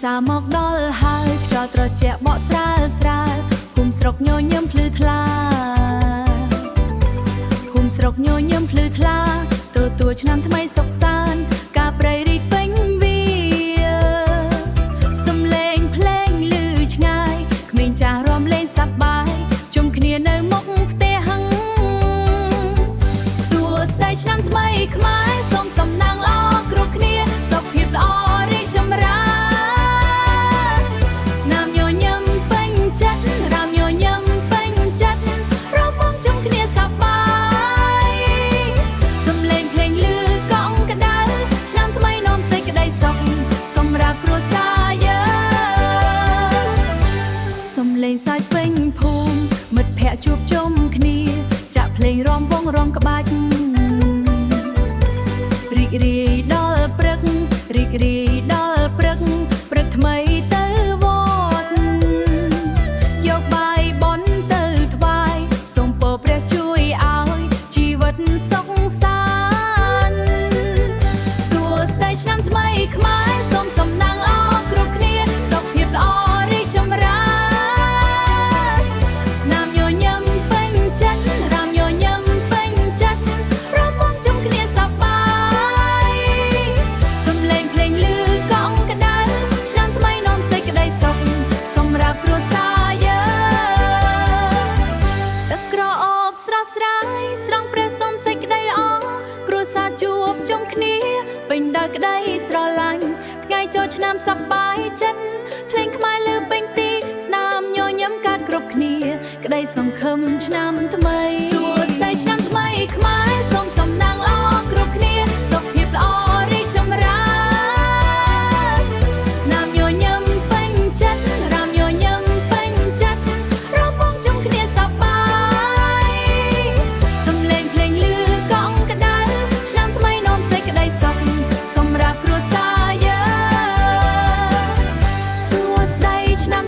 សាមកដល់ហើយខ្យល់ត្រជាក់បក់ស្រាលស្រាលភូមិស្រុកញញឹមភ្លឺថ្លាភូមិស្រុកញញឹមភ្លឺថ្លាទទួលឆ្នាំថ្មីសុខសាន្តការប្រៃរីកពេញវាសំឡេងភ្លេងឮឆ្ងាយក្មេងចាស់រាំលេងសប្បាយជុំគ្នានៅមុខផ្ទះហឹងសួស្ដីឆ្នាំថ្មីខ្មែរសូមសំណាងល្អគ្រប់គ្នាសុខភាពល្អរីកចម្រើនសាច់ពេញភូមិមិត្តភ័ក្តិជួបជុំគ្នាចាក់ភ្លេងរាំវង់រាំក្បាច់រីករាយដល់ព្រឹករីករាយដល់ព្រឹកព្រឹកថ្មីទៅវត្តយកបាយបន់ទៅថ្វាយសូមពរព្រះជួយឲ្យជីវិតសុខសាន្តសួស្ដីឆ្នាំថ្មីខ្មែរសូមសំណាងល្អគ្រប់គ្នាសុខភាពល្អរីកចម្រើនក្តីស្រឡាញ់ថ្ងៃចូលឆ្នាំសប្បាយចិត្តភ្លេងខ្មែរលើពេញទីស្នាមញញឹមកាត់គ្រប់គ្នាក្តីសង្ឃឹមឆ្នាំថ្មីសួស្តីឆ្នាំថ្មីខ្មែរសូមសំណាងល្អគ្រប់គ្នាសុខភាពល្អរីកចម្រើនស្នាមញញឹមពេញចិត្តរាំញញឹមពេញចិត្តរំពងជុំគ្នាសប្បាយសំឡេងភ្លេងឮកង់ក្តៅឆ្នាំថ្មីនាំសេចក្តីសុខសម្រាប់គ្រួសារយើងសួស្តីឆ្នាំ